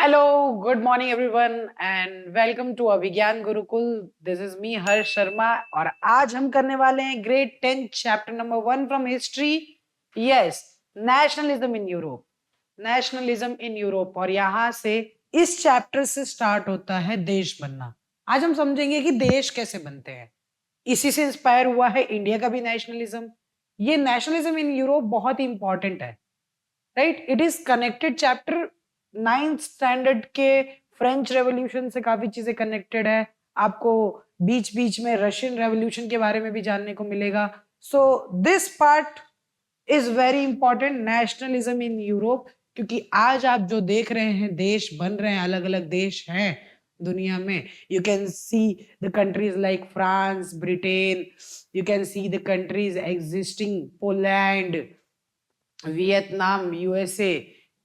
Hello, good morning everyone and welcome to Abhijnana Gurukul. This is me हर्ष शर्मा और आज हम करने वाले हैं grade 10 chapter number 1 from history. Yes, nationalism in Europe. Nationalism in Europe और यहाँ से इस चैप्टर से स्टार्ट होता है देश बनना. आज हम समझेंगे कि देश कैसे बनते हैं. इसी से इंस्पायर हुआ है इंडिया का भी नेशनलिज्म. ये नेशनलिज्म इन यूरोप बहुत ही इंपॉर्टेंट है. Right, it is connected chapter 9th standard के फ्रेंच रेवोल्यूशन से काफी चीजें कनेक्टेड है. आपको बीच बीच में रशियन रेवोल्यूशन के बारे में भी जानने को मिलेगा. So this part is very important, nationalism in Europe. क्योंकि आज आप जो देख रहे हैं देश बन रहे हैं, अलग अलग देश हैं दुनिया में. You can see the countries like France, Britain. You can see the countries existing, Poland, Vietnam, USA,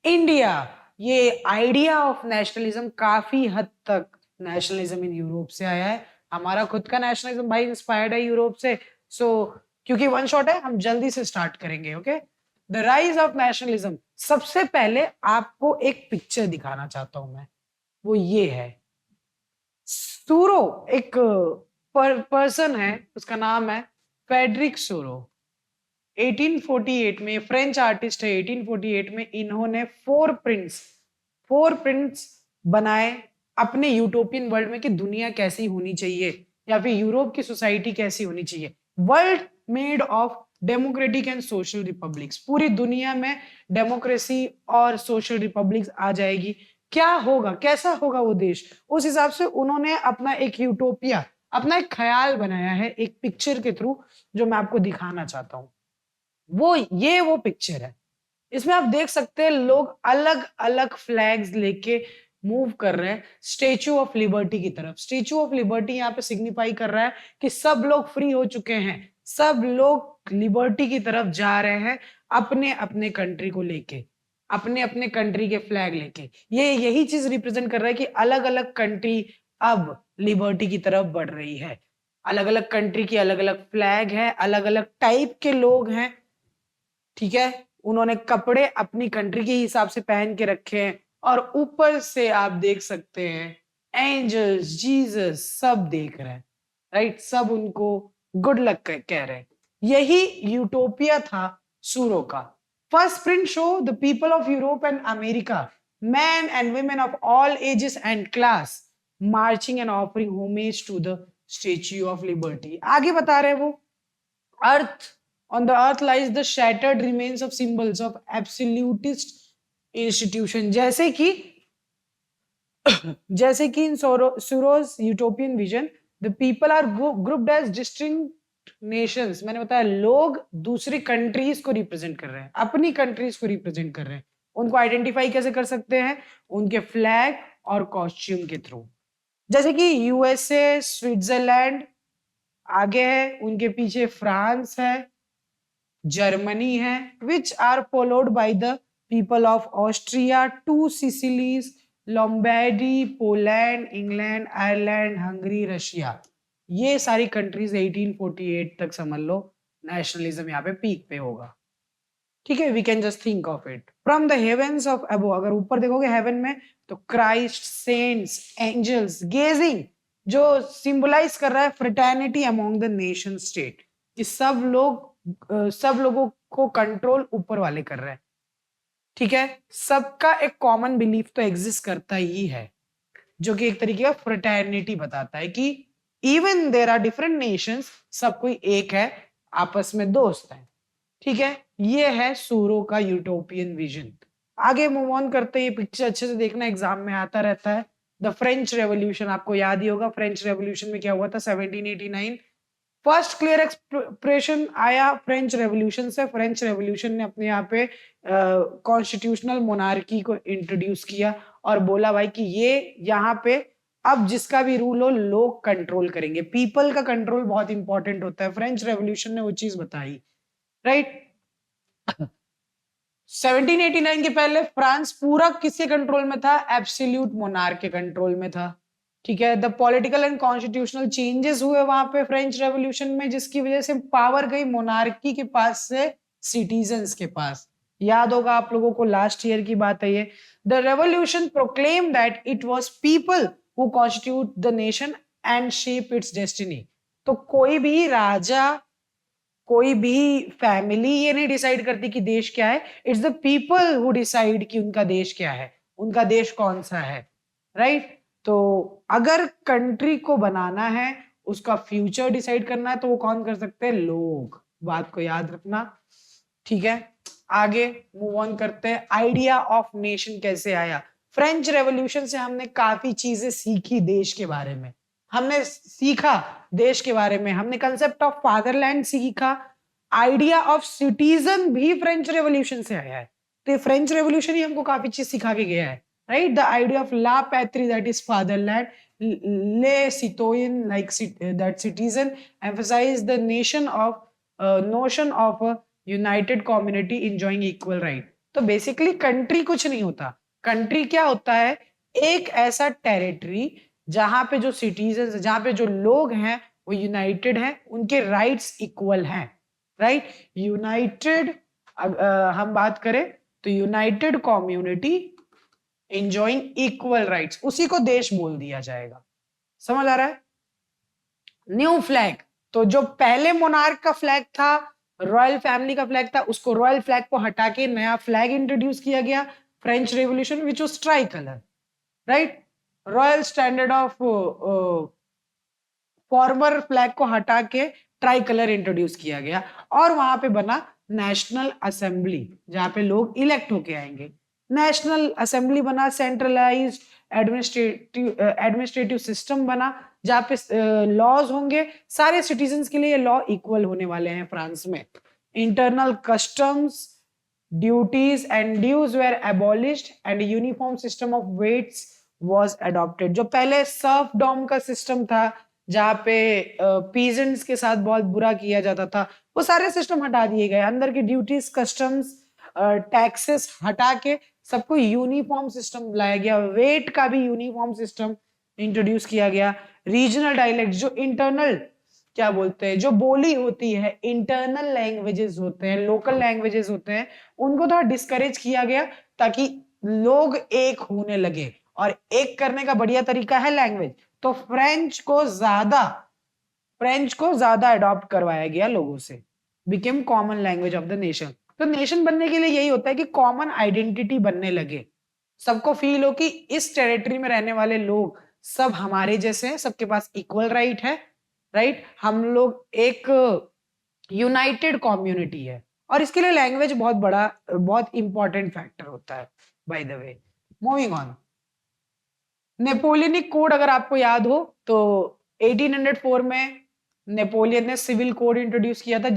India. ये आइडिया ऑफ नेशनलिज्म काफी हद तक नेशनलिज्म इन यूरोप से आया है. हमारा खुद का नेशनलिज्म भाई इंस्पायर्ड है यूरोप से. सो क्योंकि वन शॉट है, हम जल्दी से स्टार्ट करेंगे. Okay, the rise of nationalism. सबसे पहले आपको एक पिक्चर दिखाना चाहता हूं मैं. वो ये है सूरो. एक पर्सन है, उसका नाम है फेडरिक सूरो. 1848 में, फ्रेंच आर्टिस्ट है. 1848 में इन्होंने फोर प्रिंट्स बनाए अपने यूटोपियन वर्ल्ड में कि दुनिया कैसी होनी चाहिए या फिर यूरोप की सोसाइटी कैसी होनी चाहिए. World made of democratic and social republics. पूरी दुनिया में डेमोक्रेसी और सोशल रिपब्लिक्स आ जाएगी. क्या होगा, कैसा होगा वो देश, उस हिसाब से उन्होंने अपना एक यूटोपिया, अपना एक ख्याल बनाया है एक पिक्चर के थ्रू, जो मैं आपको दिखाना चाहता हूं. वो पिक्चर है. इसमें आप देख सकते हैं लोग अलग अलग फ्लैग्स लेके मूव कर रहे हैं स्टेच्यू ऑफ लिबर्टी की तरफ. स्टेच्यू ऑफ लिबर्टी यहाँ पे सिग्निफाई कर रहा है कि सब लोग फ्री हो चुके हैं, सब लोग लिबर्टी की तरफ जा रहे हैं अपने अपने कंट्री को लेके, अपने अपने कंट्री के फ्लैग लेके. ये यही चीज रिप्रेजेंट कर रहा है कि अलग अलग कंट्री अब लिबर्टी की तरफ बढ़ रही है. अलग अलग कंट्री की अलग अलग फ्लैग है, अलग अलग टाइप के लोग हैं. ठीक है, उन्होंने कपड़े अपनी कंट्री के हिसाब से पहन के रखे हैं और ऊपर से आप देख सकते हैं एंजल्स, जीसस सब देख रहे हैं. राइट, सब उनको गुड लक कह रहे हैं. यही यूटोपिया था सूरो का. First print show the people of Europe and America, man and women of all ages and class, marching and offering homage to the Statue of Liberty. आगे बता रहे हैं वो, अर्थ on the earth lies the shattered remains of symbols of absolutist institution. जैसे कि in Soros utopian vision the people are grouped as distinct nations. मैंने बताया लोग दूसरी कंट्रीज को रिप्रेजेंट कर रहे हैं, अपनी कंट्रीज को रिप्रेजेंट कर रहे हैं. उनको आइडेंटिफाई कैसे कर सकते हैं? उनके फ्लैग और कॉस्ट्यूम के थ्रू. जैसे कि यूएसए, स्विट्जरलैंड आगे है, उनके पीछे फ्रांस है, जर्मनी है, which are followed by the people of Austria, two Sicilies, Lombardy, Poland, England, Ireland, Hungary, Russia. ये सारी कंट्रीज 1848 तक समझ लो नेशनलिज्म यहाँ पे पीक पे होगा. ठीक है, we can just think of it from the heavens of above. अगर ऊपर देखोगे हेवन में तो क्राइस्ट, सेंट्स, एंजल्स गेजिंग, जो सिंबलाइज कर रहा है fraternity among the nation state, कि सब लोगों को कंट्रोल ऊपर वाले कर रहे हैं. ठीक है, सबका एक कॉमन बिलीफ तो एग्जिस्ट करता ही है, जो कि एक तरीके का फ्रेटर्निटी बताता है कि even there are different nations, सब कोई एक है, आपस में दोस्त हैं. ठीक है, ये है सूरो का यूटोपियन विजन. आगे मूव ऑन करते हैं. पिक्चर अच्छे से देखना, एग्जाम में आता रहता है. द फ्रेंच रेवोल्यूशन, आपको याद ही होगा फ्रेंच रेवोल्यूशन में क्या हुआ था. 1789 फर्स्ट क्लियर एक्सप्रेशन आया फ्रेंच रेवोल्यूशन से. फ्रेंच रेवोल्यूशन ने अपने यहाँ पे कॉन्स्टिट्यूशनल मोनार्की को इंट्रोड्यूस किया और बोला भाई कि ये यहाँ पे अब जिसका भी रूल हो लोग कंट्रोल करेंगे. पीपल का कंट्रोल बहुत इंपॉर्टेंट होता है. फ्रेंच रेवोल्यूशन ने वो चीज बताई. राइट, 1789 के पहले फ्रांस पूरा किसके कंट्रोल में था? एब्सोल्यूट मोनार्क के कंट्रोल में था. ठीक है, the political and constitutional changes हुए वहां पे फ्रेंच रेवोल्यूशन में, जिसकी वजह से पावर गई मोनार्की के पास से सिटीजन्स के पास. याद होगा आप लोगों को, लास्ट ईयर की बात है ये। The revolution proclaim that it was people who constitute the nation and shape it's destiny. तो कोई भी राजा, कोई भी फैमिली ये नहीं डिसाइड करती कि देश क्या है, it's the people who decide कि उनका देश क्या है, उनका देश कौन सा है, राइट। तो अगर कंट्री को बनाना है, उसका फ्यूचर डिसाइड करना है, तो वो कौन कर सकते हैं? लोग। बात को याद रखना, ठीक है। आगे मूव ऑन करते हैं। आइडिया ऑफ नेशन कैसे आया? फ्रेंच रेवोल्यूशन से हमने काफी चीजें सीखी देश के बारे में, हमने सीखा देश के बारे में, हमने कंसेप्ट ऑफ फादरलैंड सीखा, आइडिया ऑफ सिटीजन भी फ्रेंच रेवोल्यूशन से आया है। तो फ्रेंच रेवोल्यूशन ही हमको काफी चीज सिखा के गया है, right. The idea of la patrie that is fatherland, le citoyen like that citizen, emphasize the nation of notion of united community enjoying equal right. तो बेसिकली कंट्री कुछ नहीं होता, कंट्री क्या होता है? एक ऐसा टेरिटरी जहां पे जो सिटीजन, जहां पे जो लोग हैं वो यूनाइटेड हैं, उनके राइट्स इक्वल हैं, राइट। यूनाइटेड, हम बात करें तो United community enjoying equal rights, उसी को देश बोल दिया जाएगा। समझ आ रहा है? न्यू फ्लैग, तो जो पहले मोनार्क का फ्लैग था, रॉयल फैमिली का फ्लैग था, उसको रॉयल फ्लैग को हटा के नया फ्लैग इंट्रोड्यूस किया गया, French revolution, which was try colour, right. Royal standard of former flag को हटा के ट्राई कलर इंट्रोड्यूस किया गया, और वहां पे बना नेशनल असेंबली, जहां पे लोग इलेक्ट होके आएंगे। नेशनल असेंबली बना, सेंट्रलाइज्ड एडमिनिस्ट्रेटिव सिस्टम बना, जहां पे लॉज होंगे, सारे सिटीजन्स के लिए लॉ इक्वल होने वाले हैं फ्रांस में। Internal customs, duties and dues were abolished and uniform system of weights was adopted. जो पहले सर्फडॉम का सिस्टम था, जहाँ पे पीजेंट्स के साथ बहुत बुरा किया जाता था, वो सारे सिस्टम हटा दिए गए। अंदर की ड्यूटीज, कस्टम्स, टैक्सेस हटा के सबको यूनिफॉर्म सिस्टम लाया गया, वेट का भी यूनिफॉर्म सिस्टम इंट्रोड्यूस किया गया। रीजनल डायलेक्ट, जो इंटरनल क्या बोलते हैं, जो बोली होती है, इंटरनल लैंग्वेजेस होते हैं, लोकल लैंग्वेजेस होते हैं, उनको थोड़ा डिस्करेज किया गया, ताकि लोग एक होने लगे। और एक करने का बढ़िया तरीका है लैंग्वेज, तो फ्रेंच को ज्यादा अडॉप्ट करवाया गया लोगों से, became common language of the nation. तो नेशन बनने के लिए यही होता है कि कॉमन आइडेंटिटी बनने लगे, सबको फील हो कि इस टेरिटरी में रहने वाले लोग सब हमारे जैसे हैं, सबके पास इक्वल राइट है, राइट। हम लोग एक यूनाइटेड कम्युनिटी है, और इसके लिए लैंग्वेज बहुत बड़ा, बहुत इंपॉर्टेंट फैक्टर होता है। By the way, moving on, Napoleonic code अगर आपको याद हो तो 1804 में नेपोलियन ने सिविल कोड इंट्रोड्यूस किया था,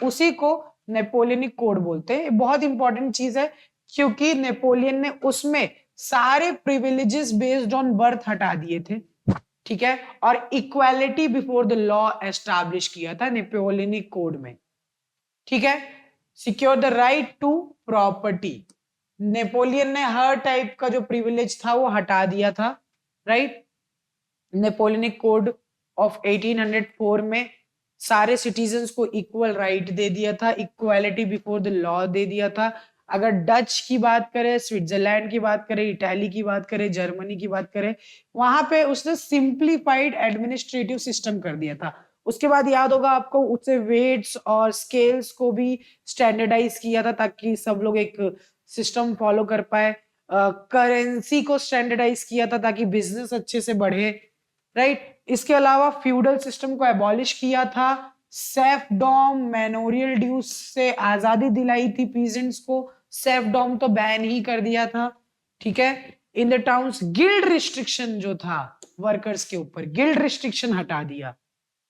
उसी को नेपोलियनिक कोड बोलते हैं। बहुत इंपॉर्टेंट चीज है, क्योंकि नेपोलियन ने उसमें सारे प्रिविलेजेस बेस्ड ऑन बर्थ हटा दिए थे, ठीक है, और equality before the law establish किया था नेपोलियनिक कोड में, ठीक है। Secure the right to property, Napoleon ने हर टाइप का जो प्रिविलेज था वो हटा दिया था, राइट। नेपोलियनिक कोड ऑफ 1804 में सारे सिटीजन्स को इक्वल राइट दे दिया था, इक्वालिटी बिफोर द लॉ दे दिया था। अगर डच की बात करें, स्विट्जरलैंड की बात करें, इटाली की बात करें, जर्मनी की बात करें, वहां पे उसने सिंप्लीफाइड एडमिनिस्ट्रेटिव सिस्टम कर दिया था। उसके बाद याद होगा आपको, उससे वेट्स और स्केल्स को भी स्टैंडर्डाइज किया था, ताकि सब लोग एक सिस्टम फॉलो कर पाए। करेंसी को स्टैंडर्डाइज किया था ताकि बिजनेस अच्छे से बढ़े, राइट। इसके अलावा फ्यूडल सिस्टम को एबॉलिश किया था, सेफडॉम मैनोरियल ड्यूज से आजादी दिलाई थी पीजेंट्स को, सेफडॉम तो बैन ही कर दिया था, ठीक है। In the towns guild restriction जो था वर्कर्स के ऊपर, गिल्ड रिस्ट्रिक्शन हटा दिया,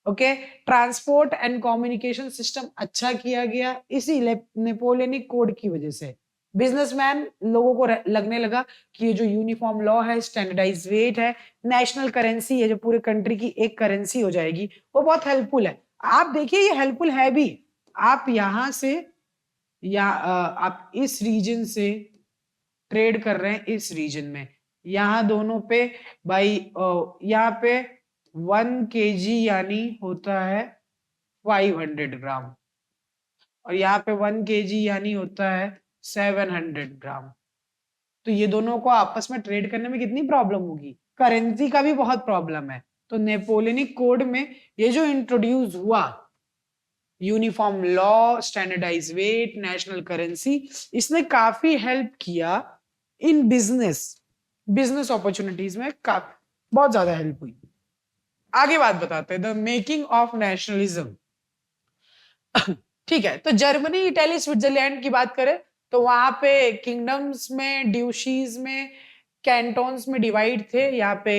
okay. Transport and communication system अच्छा किया गया इसी नेपोलियनिक कोड की वजह से। बिजनेसमैन लोगों को लगने लगा कि ये जो यूनिफॉर्म लॉ है, स्टैंडर्डाइज वेट है, नेशनल करेंसी है, जो पूरे कंट्री की एक करेंसी हो जाएगी, वो बहुत हेल्पफुल है। आप देखिए ये हेल्पफुल है भी, आप यहां से या आप इस रीजन से ट्रेड कर रहे हैं, इस रीजन में, यहाँ दोनों पे भाई, यहाँ पे 1 kg यानी होता है 500 ग्राम, और यहाँ पे 1 kg यानी होता है 700 ग्राम। तो ये दोनों को आपस में ट्रेड करने में कितनी प्रॉब्लम होगी, करेंसी का भी बहुत प्रॉब्लम है। तो नेपोलियनिक कोड में ये जो इंट्रोड्यूस हुआ, uniform law, standardize weight, national currency, इसने काफी हेल्प किया इन बिजनेस अपॉर्चुनिटीज में, बहुत ज्यादा हेल्प हुई। आगे बात बताते हैं, द मेकिंग ऑफ नेशनलिज्म। ठीक है, तो जर्मनी, इटली, स्विट्जरलैंड की बात करें तो वहां पे किंगडम्स में, ड्यूशीज में, कैंटोन्स में डिवाइड थे। यहाँ पे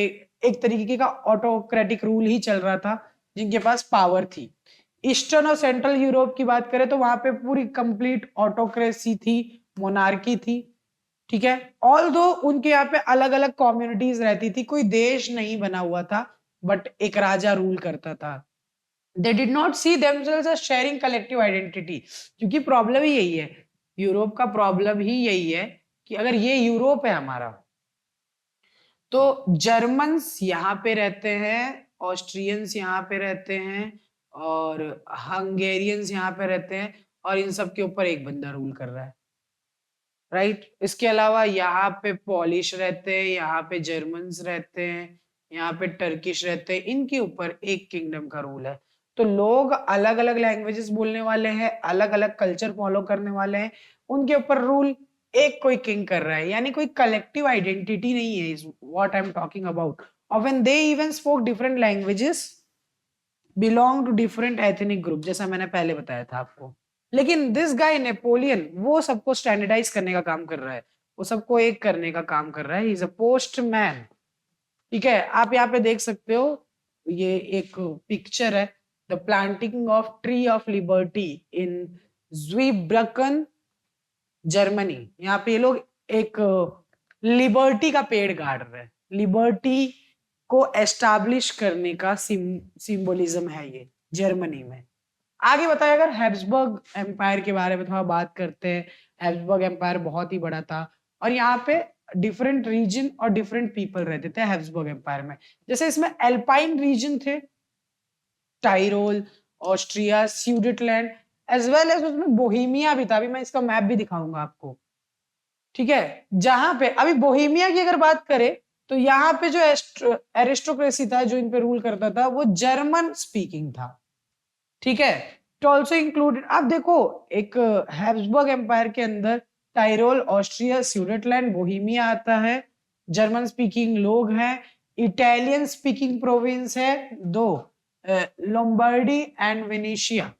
एक तरीके का ऑटोक्रेटिक रूल ही चल रहा था, जिनके पास पावर थी। ईस्टर्न और सेंट्रल यूरोप की बात करें तो वहां पे पूरी कंप्लीट ऑटोक्रेसी थी, मोनार्की थी। ठीक है, ऑल दो उनके यहाँ पे अलग अलग कम्युनिटीज रहती थी, कोई देश नहीं बना हुआ था, बट एक राजा रूल करता था। They did not see themselves as sharing collective identity, क्योंकि प्रॉब्लम ही यही है, यूरोप का प्रॉब्लम ही यही है कि अगर ये यूरोप है हमारा, तो जर्मन्स यहाँ पे रहते हैं, ऑस्ट्रियंस यहाँ पे रहते हैं, और हंगेरियंस यहाँ पे रहते हैं, और इन सब के ऊपर एक बंदा रूल कर रहा है, राइट। इसके अलावा यहाँ पे पॉलिश रहते हैं, यहाँ पे जर्मन्स रहते हैं, यहाँ पे टर्किश रहते हैं, इनके ऊपर एक किंगडम का रूल है। तो लोग अलग अलग लैंग्वेजेस बोलने वाले हैं, अलग अलग कल्चर फॉलो करने वाले हैं, उनके ऊपर रूल एक कोई किंग कर रहा है, यानी कोई कलेक्टिव आइडेंटिटी नहीं है, is what I am talking about. और when they even spoke different languages, belong to different ethnic group, जैसा मैंने पहले बताया था आपको। लेकिन दिस गाय नेपोलियन वो सबको स्टैंडर्डाइज करने का काम कर रहा है, वो सबको एक करने का काम कर रहा है, इज अ पोस्टमैन। ठीक है, आप यहाँ पे देख सकते हो, ये एक पिक्चर है, the planting of tree of liberty in Zweibrücken, Germany. यहाँ पे ये लोग एक लिबर्टी का पेड़ गाड़ रहे हैं, लिबर्टी को एस्टैब्लिश करने का सिंबोलिज्म है ये जर्मनी में। आगे बताया, अगर हैब्सबर्ग एम्पायर के बारे में थोड़ा बात करते हैं, हैब्सबर्ग एम्पायर बहुत ही बड़ा था, और यहाँ पे डिफरेंट रीजन और डिफरेंट पीपल रहते थे हैब्सबर्ग एम्पायर में। जैसे इसमें एल्पाइन रीजन थे, टाइरोल, ऑस्ट्रिया, स्यूडेटलैंड, एज वेल एज उसमें बोहेमिया भी था। अभी मैं इसका मैप भी दिखाऊंगा आपको। ठीक है, जहां पे अभी बोहेमिया की अगर बात करें तो यहाँ पे जो एरिस्टोक्रेसी था, जो इन पे रूल करता था, वो जर्मन स्पीकिंग था। ठीक है, तो ऑल्सो इंक्लूडेड, आप देखो एक हैब्सबर्ग एम्पायर के अंदर टाइरोल, ऑस्ट्रिया, स्यूडेटलैंड, बोहेमिया आता है, जर्मन स्पीकिंग लोग हैं, इटालियन स्पीकिंग प्रोविंस है दो, लोम्बार्डी एंड वेनेशिया।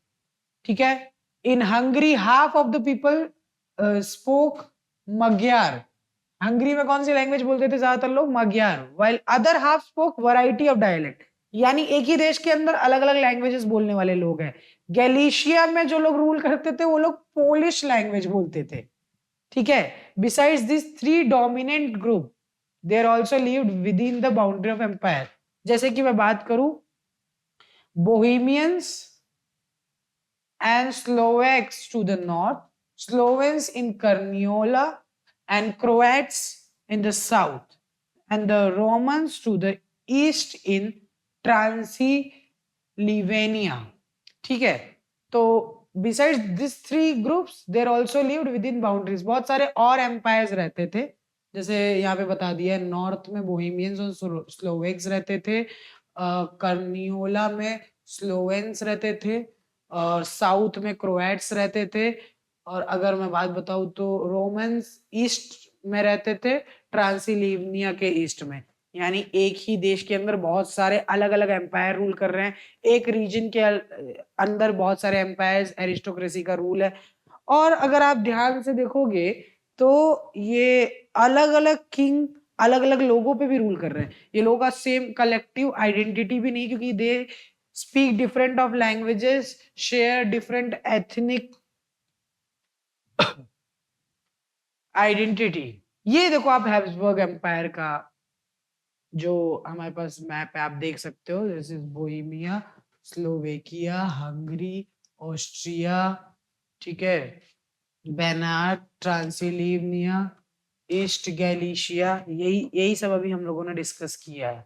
ठीक है, in Hungary half of the people spoke Magyar. Hungary में कौन सी लैंग्वेज बोलते थे ज्यादातर लोग? Magyar. While other half spoke variety of dialect, यानी एक ही देश के अंदर अलग अलग लैंग्वेजेस बोलने वाले लोग हैं। गैलिशिया में जो लोग रूल करते थे वो लोग पोलिश लैंग्वेज बोलते थे। ठीक है, besides this three dominant group there also lived within the boundary of empire. जैसे कि मैं बात करूं, बोहेमियंस and Slovaks to the north, Slovens in Carniola, and Croats in the south, and the Romans to the east in Transylvania. ठीक है, तो besides these three groups, they also lived within boundaries. बहुत सारे और एम्पायर्स रहते थे, जैसे यहाँ पे बता दिया, नॉर्थ में बोहेमियंस और स्लोवेक्स रहते थे, कर्नियोला में स्लोवेंस रहते थे, और साउथ में क्रोएट्स रहते थे, और अगर मैं बात बताऊं तो रोमन्स ईस्ट में रहते थे, ट्रांसिल्वेनिया के ईस्ट में। यानी एक ही देश के अंदर बहुत सारे अलग अलग एम्पायर रूल कर रहे हैं, एक रीजन के अंदर बहुत सारे एम्पायर्स, एरिस्टोक्रेसी का रूल है। और अगर आप ध्यान से देखोगे तो ये अलग अलग किंग अलग अलग लोगों पे भी रूल कर रहे हैं, ये लोगों का सेम कलेक्टिव आइडेंटिटी भी नहीं, क्योंकि दे speak different of languages, share different ethnic identity। ये देखो आप हैब्सबर्ग एम्पायर का जो हमारे पास मैप है, आप देख सकते हो, this is Bohemia, Slovakia, Hungary, Austria, ठीक है, बेनार्ड, ट्रांसिल्वेनिया, ईस्ट गैलिशिया, यही यही सब अभी हम लोगों ने डिस्कस किया है।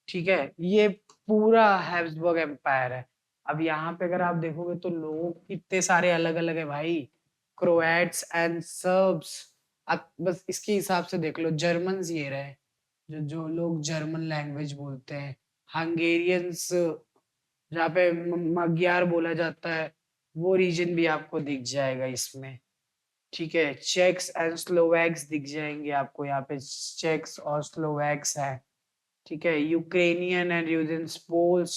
ठीक है, ये पूरा हैब्सबर्ग एम्पायर है। अब यहाँ पे अगर आप देखोगे तो लोग कितने सारे अलग अलग है भाई, क्रोएट्स एंड सर्ब्स। आप बस इसके हिसाब से देख लो, जर्मन्स ये रहे, जो जो लोग जर्मन लैंग्वेज बोलते हैं, हंगेरियंस जहाँ पे magyar बोला जाता है, वो रीजन भी आपको दिख जाएगा इसमें। ठीक है, चेक्स एंड स्लोवैक्स दिख जाएंगे आपको, यहाँ पे चेक्स और स्लोवैक्स है। ठीक है, यूक्रेनियन एंड यूजेंस पोल्स।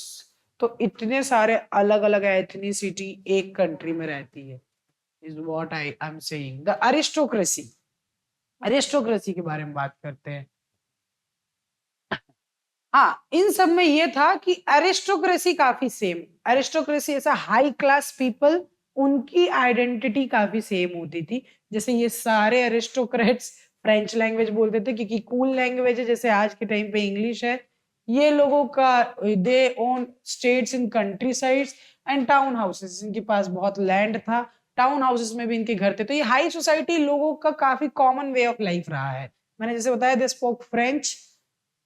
तो इतने सारे अलग अलग एथनिसिटी एक कंट्री में रहती है, is what I am saying. The aristocracy, aristocracy के बारे में बात करते हैं। हाँ, इन सब में ये था कि एरिस्टोक्रेसी काफी सेम, एरिस्टोक्रेसी ऐसा हाई क्लास पीपल, उनकी आइडेंटिटी काफी सेम होती थी। जैसे ये सारे एरिस्टोक्रेट्स फ्रेंच लैंग्वेज बोलते थे क्योंकि कूल लैंग्वेज है, जैसे आज के टाइम पे इंग्लिश है। ये लोगों का they own states in country sides and town houses, इनके पास बहुत लैंड था, टाउन हाउसेस में भी इनके घर थे। तो ये हाई सोसाइटी लोगों का काफी कॉमन वे ऑफ लाइफ रहा है। मैंने जैसे बताया, दे स्पोक फ्रेंच,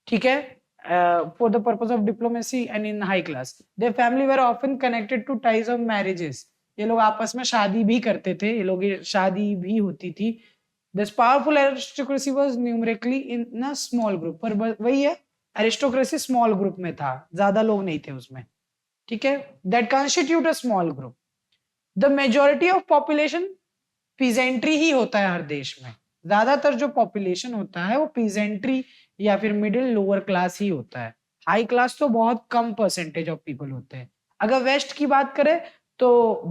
ठीक है, for the purpose of diplomacy and in high class. Their family were often connected to ties of marriages. ये लोग आपस में शादी भी करते थे, ये लोग शादी भी होती थी। This powerful aristocracy was numerically in a small group. पर वही है, aristocracy small group में था, ज्यादा लोग नहीं थे उसमें। ठीक है, that constitute a small group. The majority of population peasantry ही होता है हर देश में। ज्यादातर जो पॉपुलेशन होता है वो पीजेंट्री या फिर मिडिल लोअर क्लास ही होता है। हाई क्लास तो बहुत कम परसेंटेज ऑफ पीपल होते हैं। अगर वेस्ट की बात करें तो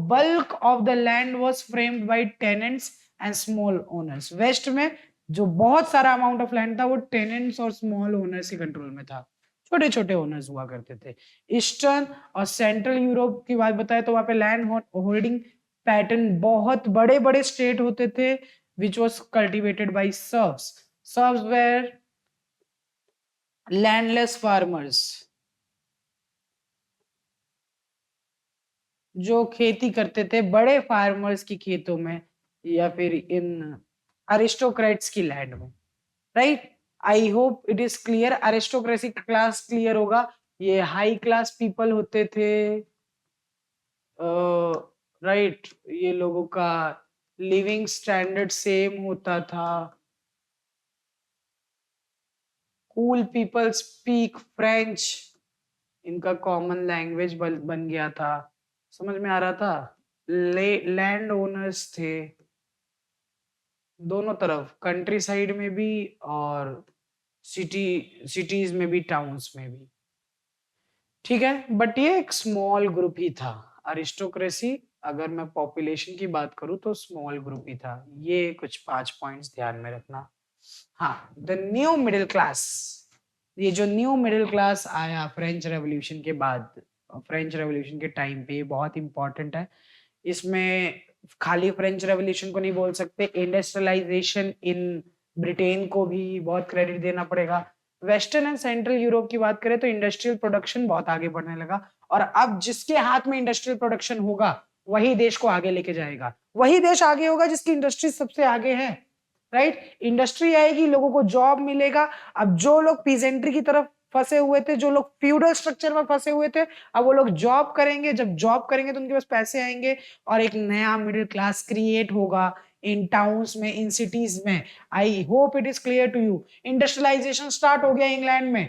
bulk of the land was framed by tenants and small owners. West में जो बहुत सारा अमाउंट ऑफ लैंड था वो टेनेंट्स और स्मॉल ओनर्स के कंट्रोल में था, छोटे छोटे ओनर्स हुआ करते थे। ईस्टर्न और सेंट्रल यूरोप की बात बताए तो वहां पे लैंड होल्डिंग पैटर्न बहुत बड़े बड़े स्टेट होते थे, which was cultivated by serfs. Serfs were landless farmers, जो खेती करते थे बड़े फार्मर्स की खेतों में या फिर इन अरिस्टोक्रेट्स की लैंड में। Right, I hope it is clear. Aristocracy class clear होगा, ये हाई क्लास पीपल होते थे। राइट, ये लोगों का लिविंग स्टैंडर्ड सेम होता था। कूल पीपल स्पीक फ्रेंच, इनका कॉमन लैंग्वेज बन गया था, समझ में आ रहा था। लैंड ओनर्स थे दोनों तरफ, कंट्री साइड में भी और सिटीज में भी, टाउन्स में भी। ठीक है, बट ये एक स्मॉल ग्रुप ही था अरिस्टोक्रेसी। अगर मैं पॉपुलेशन की बात करूं तो स्मॉल ग्रुप ही था। ये कुछ 5 पॉइंट्स ध्यान में रखना। हाँ, द न्यू मिडिल क्लास, ये जो न्यू मिडिल क्लास आया फ्रेंच रेवोल्यूशन के बाद, फ्रेंच रेवोल्यूशन के टाइम पे, बहुत इंपॉर्टेंट है। इसमें खाली फ्रेंच रेवोल्यूशन को नहीं बोल सकते, इंडस्ट्रियलाइजेशन इन ब्रिटेन को भी बहुत क्रेडिट देना पड़ेगा। वेस्टर्न एंड सेंट्रल यूरोप की बात करें तो इंडस्ट्रियल प्रोडक्शन बहुत आगे बढ़ने लगा, और अब जिसके हाथ में इंडस्ट्रियल प्रोडक्शन होगा वही देश को आगे लेके जाएगा। वही देश आगे होगा जिसकी इंडस्ट्री सबसे आगे है। राइट, इंडस्ट्री आएगी, लोगों को जॉब मिलेगा। अब जो लोग पीजेंट्री की तरफ फंसे हुए थे, जो लोग फ्यूडल स्ट्रक्चर में फंसे हुए थे, अब वो लोग जॉब करेंगे। जब जॉब करेंगे तो उनके पास पैसे आएंगे और एक नया मिडिल क्लास क्रिएट होगा इन टाउन्स में, इन सिटीज में। I hope it is clear to you. Industrialization start हो गया इंग्लैंड में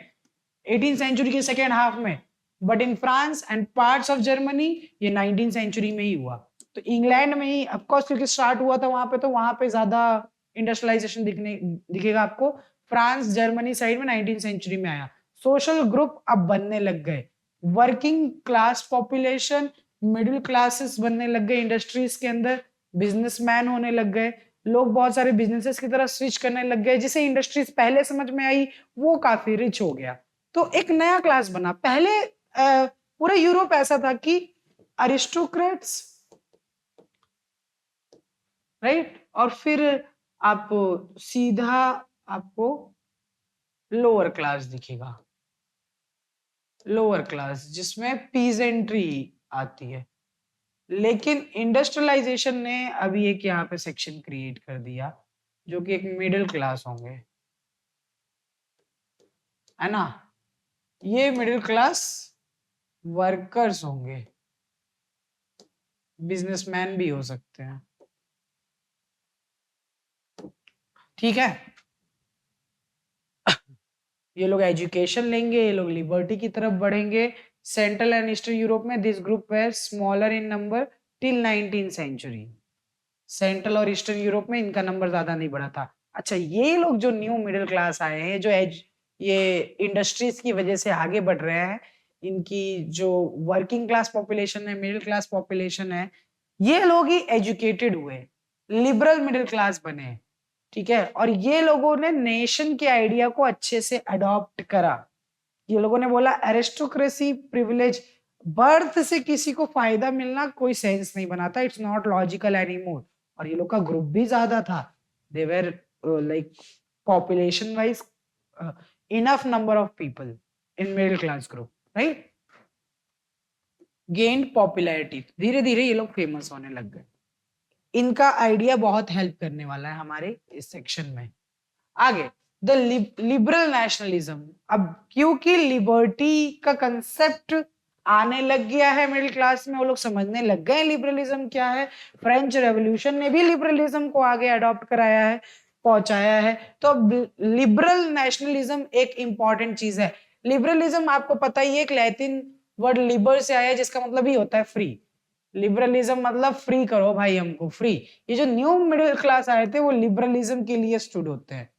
18th सेंचुरी के सेकेंड हाफ में, but in France and parts of Germany ये 19th सेंचुरी में ही हुआ। तो इंग्लैंड में ही ऑफकोर्स क्योंकि स्टार्ट हुआ था वहां पे, तो वहां पे ज्यादा इंडस्ट्रियलाइजेशन दिखेगा आपको। फ्रांस जर्मनी साइड में 19th सेंचुरी में आया। सोशल ग्रुप अब बनने लग गए, working class population, middle classes बनने लग गए इंडस्ट्रीज के अंदर, बिजनेसमैन होने लग गए, लोग बहुत सारे बिजनेसेस की तरफ स्विच करने लग गए। जिसे इंडस्ट्रीज पहले समझ में आई वो काफी रिच हो गया, तो एक नया क्लास बना। पहले पूरा यूरोप ऐसा था कि अरिस्टोक्रेट्स, राइट, और फिर आप सीधा आपको लोअर क्लास दिखेगा, लोअर क्लास जिसमें पीजेंट्री आती है। लेकिन इंडस्ट्रियलाइजेशन ने अभी एक यहाँ पे सेक्शन क्रिएट कर दिया जो कि एक मिडिल क्लास होंगे, है ना। ये मिडिल क्लास वर्कर्स होंगे, बिजनेसमैन भी हो सकते हैं। ठीक है, ये लोग एजुकेशन लेंगे, ये लोग लिबर्टी की तरफ बढ़ेंगे। सेंट्रल एंड ईस्टर्न यूरोप में this group where smaller in number till 19th century. Central और ईस्टर्न यूरोप में इनका नंबर ज्यादा नहीं बढ़ा था। अच्छा, ये लोग जो न्यू मिडिल क्लास आए हैं, जो ये इंडस्ट्रीज की वजह से आगे बढ़ रहे हैं, इनकी जो वर्किंग क्लास पॉपुलेशन है, मिडिल क्लास पॉपुलेशन है, ये लोग ही एजुकेटेड हुए, लिबरल मिडिल क्लास बने। ठीक है, और ये लोगों ने नेशन के आइडिया को अच्छे से अडॉप्ट करा। ये लोगों ने बोला एरिस्टोक्रेसी प्रिविलेज, बर्थ से किसी को फायदा मिलना कोई सेंस नहीं बनाता, इट्स नॉट लॉजिकल एनीमोर। और ये लोग का ग्रुप भी ज्यादा था, they were like population wise enough number of people in middle class group, right. Gained popularity, धीरे धीरे ये लोग फेमस होने लग गए। इनका आइडिया बहुत हेल्प करने वाला है हमारे इस सेक्शन में। आगे, द लिबरल नेशनलिज्म। अब क्योंकि लिबर्टी का कंसेप्ट आने लग गया है मिडिल क्लास में, वो लोग समझने लग गए लिबरलिज्म क्या है। फ्रेंच रेवोल्यूशन ने भी लिबरलिज्म को आगे अडॉप्ट कराया है, पहुंचाया है। तो अब लिबरल नेशनलिज्म एक इंपॉर्टेंट चीज है। लिबरलिज्म आपको पता ही है, एक लैटिन वर्ड लिबर से आया है, जिसका मतलब ही होता है फ्री। लिबरलिज्म मतलब फ्री करो भाई हमको, फ्री। ये जो न्यू मिडिल क्लास आए थे वो लिबरलिज्म के लिए स्टूड होते हैं।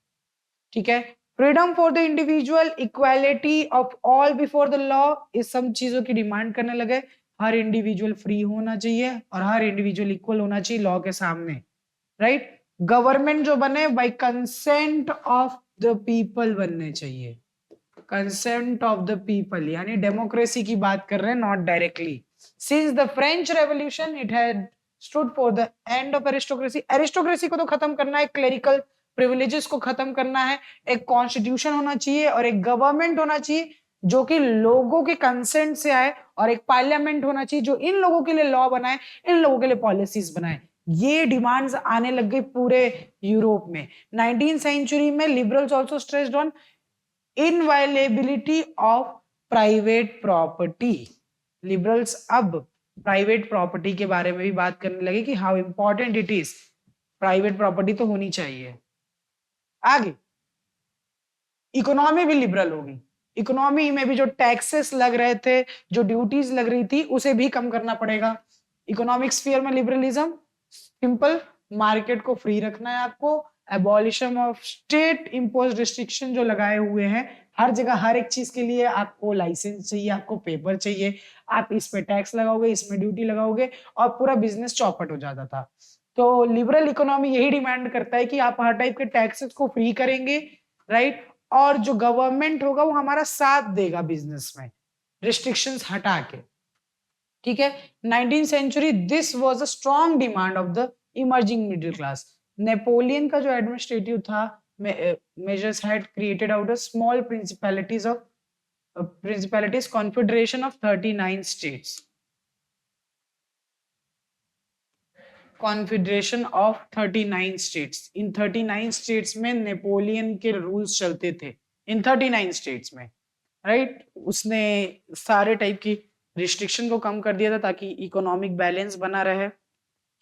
ठीक है, freedom for the individual, equality of all before the law, इस सब चीजों की डिमांड करने लगे। हर इंडिविजुअल फ्री होना चाहिए और हर इंडिविजुअल इक्वल होना चाहिए लॉ के सामने, राइट। गवर्नमेंट जो बने bye consent of the people बनने चाहिए, कंसेंट ऑफ द पीपल, यानी डेमोक्रेसी की बात कर रहे हैं, not directly. Since the French revolution it had stood for the end of aristocracy. Aristocracy को तो खत्म करना है, क्लेरिकल प्रिविलेजेस को खत्म करना है, एक कॉन्स्टिट्यूशन होना चाहिए और एक गवर्नमेंट होना चाहिए जो कि लोगों के कंसेंट से आए, और एक पार्लियामेंट होना चाहिए जो इन लोगों के लिए लॉ बनाए, इन लोगों के लिए पॉलिसीज बनाए। ये डिमांड्स आने लग गई पूरे यूरोप में। 19th सेंचुरी में liberals also stressed on inviolability of private property. Liberals अब प्राइवेट प्रॉपर्टी के बारे में भी बात करने लगे कि how important it is, private property तो होनी चाहिए। आगे, इकोनॉमी भी लिबरल होगी। इकोनॉमी में भी जो टैक्सेस लग रहे थे, जो ड्यूटीज लग रही थी, उसे भी कम करना पड़ेगा। इकोनॉमिक स्फीयर में लिबरलिज्म सिंपल, मार्केट को फ्री रखना है आपको। Abolition of state impose restriction जो लगाए हुए हैं, हर जगह हर एक चीज के लिए आपको लाइसेंस चाहिए, आपको पेपर चाहिए, आप इस पे टैक्स लगाओगे, इसमें ड्यूटी लगाओगे, और पूरा बिजनेस चौपट हो जाता था। तो लिबरल इकोनॉमी यही डिमांड करता है कि आप हर टाइप के टैक्सेस को फ्री करेंगे, राइट, और जो गवर्नमेंट होगा वो हमारा साथ देगा बिजनेस में, रिस्ट्रिक्शंस हटा के। ठीक है, 19th century this was a strong demand of the emerging middle class. Napoleon का जो एडमिनिस्ट्रेटिव था, measures had created out a small principalities confederation of 39 states, confederation of 39 states. इन 39 स्टेट्स में नेपोलियन के रूल्स चलते थे, इन 39 स्टेट्स में, right. उसने सारे टाइप की रिस्ट्रिक्शन को कम कर दिया था ताकि इकोनॉमिक बैलेंस बना रहे,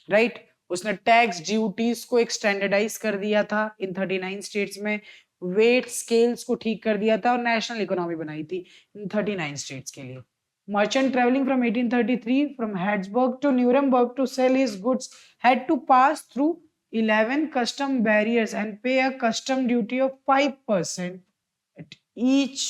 राइट। उसने टैक्स ड्यूटीज को एक स्टैंडर्डाइज कर दिया था इन 39 स्टेट्स में, वेट स्केल्स को ठीक कर दिया था और नेशनल इकोनॉमी बनाई थी इन 39 स्टेट्स के लिए। Merchant traveling from 1833 from Habsburg to Nuremberg to sell his goods had to pass through 11 custom barriers and pay a custom duty of 5% at each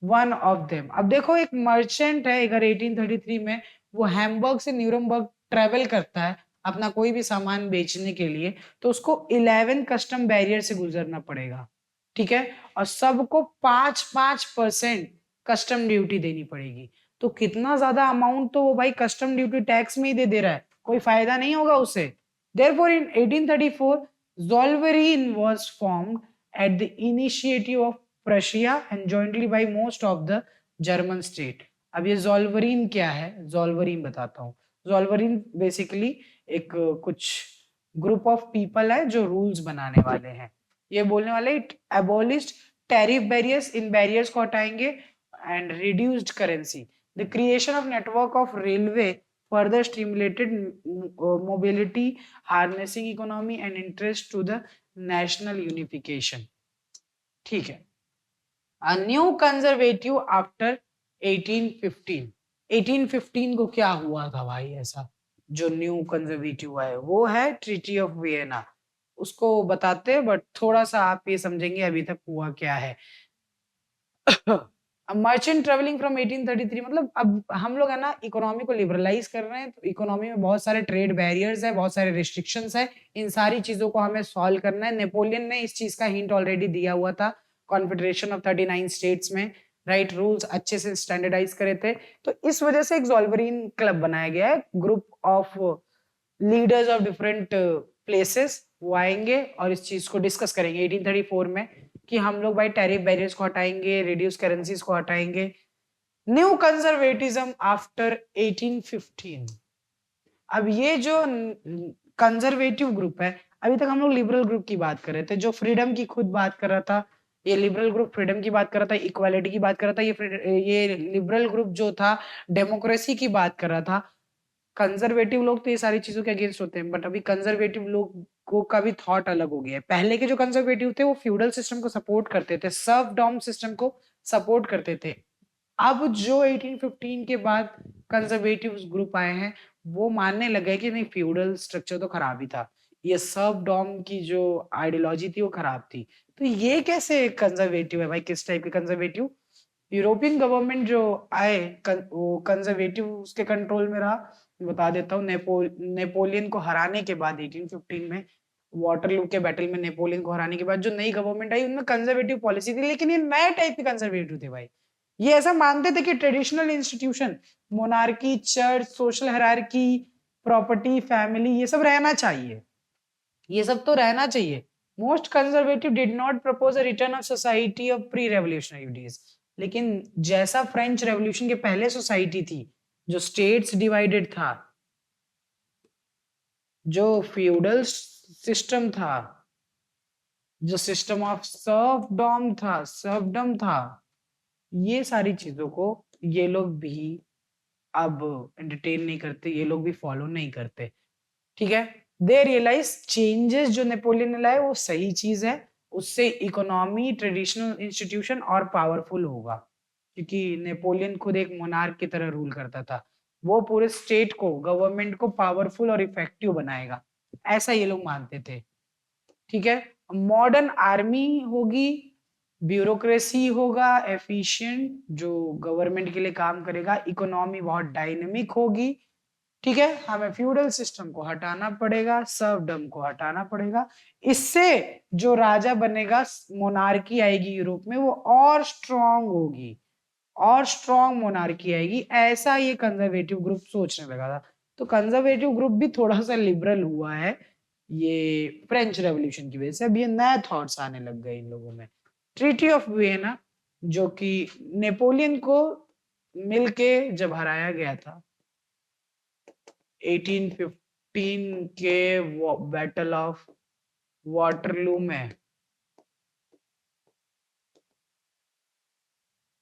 one of them. अब देखो, एक merchant है, अगर 1833 में वो हैम्बर्ग से न्यूरमबर्ग ट्रेवल करता है अपना कोई भी सामान बेचने के लिए, तो उसको 11 कस्टम बैरियर से गुजरना पड़ेगा। ठीक है, और सबको 5% कस्टम ड्यूटी देनी पड़ेगी। तो कितना ज्यादा अमाउंट तो वो भाई कस्टम ड्यूटी टैक्स में ही दे रहा है, कोई फायदा नहीं होगा उसे। Therefore, in 1834, Zollverein was formed at the initiative of Prussia and jointly by most of the German state. अब ये जोल्वरीन क्या है, जोल्वरीन बताता हूँ। जोल्वरीन बेसिकली एक कुछ ग्रुप ऑफ पीपल है जो रूल्स बनाने वाले हैं। ये बोलने वाले it abolished tariff barriers, in barriers को हटाएंगे, and reduced currency. The creation of network of railway further stimulated mobility, harnessing economy and interest to the national unification, ठीक है। A new conservative after 1815। 1815 को क्या हुआ था भाई ऐसा जो न्यू कंजर्वेटिव है? वो है ट्रीटी ऑफ वियना। उसको बताते हैं बट थोड़ा सा आप ये समझेंगे अभी तक हुआ क्या है। मर्चेंट ट्रेवलिंग फ्रॉम 1833, मतलब अब हम लोग है ना इकोनॉमी को लिबरलाइज कर रहे हैं, तो इकोनॉमी में बहुत सारे ट्रेड बैरियर्स है, बहुत सारे रिस्ट्रिक्शंस है, इन सारी चीजों को हमें सॉल्व करना है। नेपोलियन ने इस चीज का हिंट ऑलरेडी दिया हुआ था कॉन्फेडरेशन ऑफ 39 स्टेट्स में, राइट। रूल्स अच्छे से स्टैंडर्डाइज करे थे, तो इस वजह से एक ज़ोल्वरीन क्लब बनाया गया है, group of leaders of different places. वो आएंगे और इस चीज को डिस्कस करेंगे 1834 में कि हम लोग भाई टैरिफ बैरियर्स को हटाएंगे, रिड्यूस करेंसीज को हटाएंगे। New conservatism after 1815। अब ये जो कंजर्वेटिव ग्रुप है, अभी तक हम लोग लिबरल ग्रुप की बात कर रहे थे, जो फ्रीडम की खुद बात कर रहा था, ये लिबरल ग्रुप फ्रीडम की बात कर रहा था, इक्वालिटी की बात कर रहा था। ये लिबरल ग्रुप जो था डेमोक्रेसी की बात कर रहा था। कंजर्वेटिव लोग तो ये सारी चीजों के अगेंस्ट होते हैं, बट अभी कंजर्वेटिव लोगों का भी थॉट अलग हो गया है। पहले के जो कंजर्वेटिव थे वो फ्यूडल सिस्टम को सपोर्ट करते थे, सर्वडॉम सिस्टम को सपोर्ट करते थे। अब जो 1815 के बाद कंजर्वेटिव ग्रुप आए हैं, वो मानने लगे कि नहीं, फ्यूडल स्ट्रक्चर तो खराब ही था, ये सर्वडॉम की जो आइडियोलॉजी थी वो खराब थी। तो ये कैसे कंजर्वेटिव है भाई? किस टाइप के कंजर्वेटिव? यूरोपियन गवर्नमेंट जो आए वो कंजर्वेटिव उसके कंट्रोल में रहा। बता देता हूँ, नेपोलियन को हराने के बाद 1815 में, वाटरलू के बैटल में नेपोलियन को हराने के बाद जो नई गवर्नमेंट आई उनमें कंजर्वेटिव पॉलिसी थी, लेकिन ये नए टाइप के कंजर्वेटिव थे भाई। ये ऐसा मानते थे कि traditional institution, monarchy, church, social hierarchy, property, family, ये सब रहना चाहिए, ये सब तो रहना चाहिए। Most conservative did not propose a return of society of pre revolutionary days. लेकिन जैसा फ्रेंच रेवोल्यूशन के पहले सोसाइटी थी, जो स्टेट्स डिवाइडेड था, जो फ्यूडल सिस्टम था, जो सिस्टम ऑफ सर्फडम था, ये सारी चीजों को ये लोग भी अब एंटरटेन नहीं करते, ये लोग भी फॉलो नहीं करते, ठीक है। दे रियलाइज चेंजेस जो नेपोलियन ने लाए वो सही चीज है, उससे इकोनॉमी, ट्रेडिशनल इंस्टीट्यूशन और पावरफुल होगा, क्योंकि नेपोलियन खुद एक मोनार्क की तरह रूल करता था। वो पूरे स्टेट को, गवर्नमेंट को पावरफुल और इफेक्टिव बनाएगा, ऐसा ये लोग मानते थे, ठीक है। मॉडर्न आर्मी होगी, ब्यूरोक्रेसी होगा एफिशिएंट, जो गवर्नमेंट के लिए काम करेगा, इकोनॉमी बहुत डायनेमिक होगी, ठीक है। हमें फ्यूडल सिस्टम को हटाना पड़ेगा, सर्वडम को हटाना पड़ेगा, इससे जो राजा बनेगा, मोनार्की आएगी यूरोप में, वो और स्ट्रांग होगी, और स्ट्रांग मोनार्की आएगी, ऐसा ये कंजर्वेटिव ग्रुप सोचने लगा था। तो कंजर्वेटिव ग्रुप भी थोड़ा सा लिबरल हुआ है ये फ्रेंच रेवोल्यूशन की वजह से। अब ये नए थॉट्स आने लग गए इन लोगों में। ट्रीटी ऑफ वियना, जो कि नेपोलियन को मिलके जब हराया गया था 1815 के बैटल ऑफ वाटरलू में,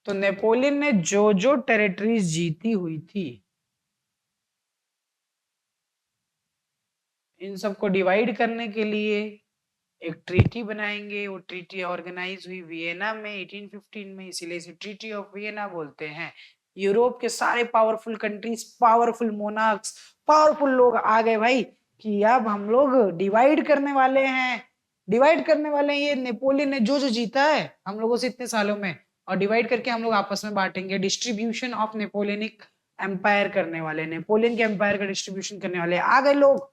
तो नेपोलियन ने जो जो टेरिटरीज जीती हुई थी, इन सबको डिवाइड करने के लिए एक ट्रीटी बनाएंगे। वो ट्रीटी ऑर्गेनाइज हुई वियना में 1815 में, इसीलिए इसे ट्रीटी ऑफ वियना बोलते हैं। यूरोप के सारे powerful countries, powerful monarchs, powerful लोग आ गए भाई कि अब हम लोग डिवाइड करने वाले हैं, डिवाइड करने वाले हैं। ये नेपोलियन ने जो जो जीता है हम लोगों से इतने सालों में, और डिवाइड करके हम लोग आपस में बांटेंगे। डिस्ट्रीब्यूशन ऑफ नेपोलियनिक एम्पायर करने वाले, नेपोलियन के एम्पायर का डिस्ट्रीब्यूशन करने वाले आ गए लोग।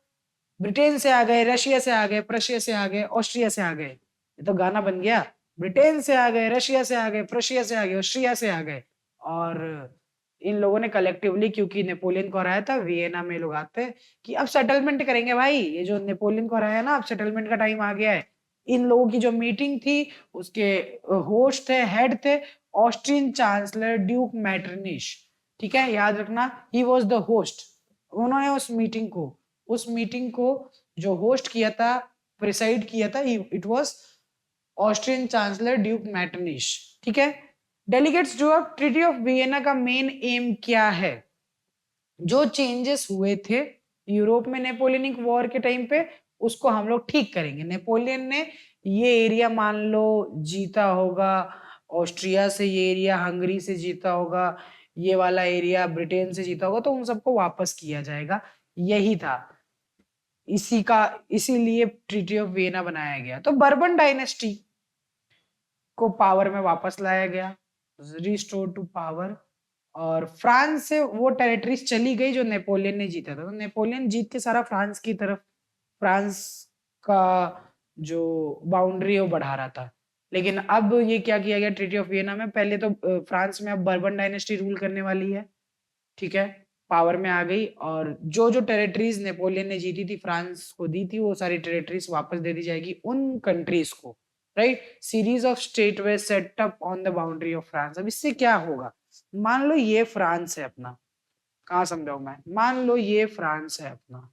ब्रिटेन से आ गए, रशिया से आ गए, प्रशिया से आ गए, ऑस्ट्रिया से आ गए, ये तो गाना बन गया। ब्रिटेन से आ गए, रशिया से आ गए, प्रशिया से आ गए, ऑस्ट्रिया से आ गए, और इन लोगों ने कलेक्टिवली, क्योंकि नेपोलियन को हराया था, वियना में लोग आते हैं कि अब सेटलमेंट करेंगे भाई, ये जो नेपोलियन को हराया ना, अब सेटलमेंट का टाइम आ गया है। इन लोगों की जो मीटिंग थी, उसके होस्ट थे, हेड थे, ऑस्ट्रियन चांसलर ड्यूक मैटरनिश, ठीक है, याद रखना, ही वॉज द होस्ट। उन्होंने उस मीटिंग को जो होस्ट किया था, प्रिसाइड किया था, it was Austrian chancellor duke Metternich, ठीक है। डेलीगेट्स जो अब ट्रीटी ऑफ वियना का मेन एम क्या है? जो चेंजेस हुए थे यूरोप में नेपोलियनिक वॉर के टाइम पे, उसको हम लोग ठीक करेंगे। नेपोलियन ने ये एरिया मान लो जीता होगा, ऑस्ट्रिया से ये एरिया, हंगरी से जीता होगा, ये वाला एरिया ब्रिटेन से जीता होगा, तो उन सबको वापस किया जाएगा। यही था, इसीलिए ट्रीटी ऑफ वियना बनाया गया। तो बर्बन डायनेस्टी को पावर में वापस लाया गया, रिस्टोर टू पावर। और फ्रांस से वो टेरिटरीज चली गई जो नेपोलियन ने जीता था। तो नेपोलियन जीत के सारा फ्रांस की तरफ, फ्रांस का जो बाउंड्री है वो बढ़ा रहा था। लेकिन अब ये क्या किया गया ट्रीटी ऑफ वियना में, पहले तो फ्रांस में अब बर्बन डायनेस्टी रूल करने वाली है, ठीक है, पावर में आ गई। और जो जो टेरिटरीज नेपोलियन ने जीती थी, फ्रांस को दी थी, वो सारी टेरिटरीज वापस दे दी जाएगी उन कंट्रीज को, right. Series of state way set up on the boundary of France. अब इससे क्या होगा, मान लो ये फ्रांस है अपना, कहाँ समझाऊं मैं, मान लो ये फ्रांस है अपना,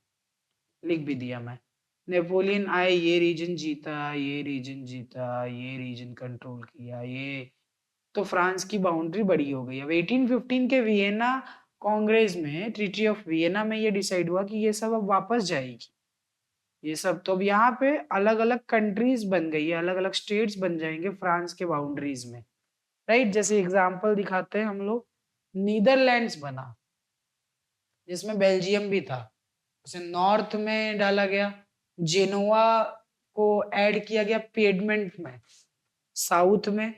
लिख भी दिया मैं, नेपोलियन आए, ये रीजन जीता, ये रीजन जीता, ये रीजन कंट्रोल किया, ये, तो फ्रांस की बाउंड्री बड़ी हो गई। अब 1815 के वियना कांग्रेस में, ट्रीटी ऑफ वियना में ये डिसाइड हुआ कि ये सब अब वापस जाएगी, ये सब। तो अब यहाँ पे अलग अलग कंट्रीज बन गई है, अलग अलग स्टेट्स बन जाएंगे फ्रांस के बाउंड्रीज में, राइट। जैसे एग्जांपल दिखाते हैं हम लोग, नीदरलैंड्स बना जिसमें बेल्जियम भी था, उसे नॉर्थ में डाला गया। जेनोआ को ऐड किया गया पिएडमेंट में, साउथ में,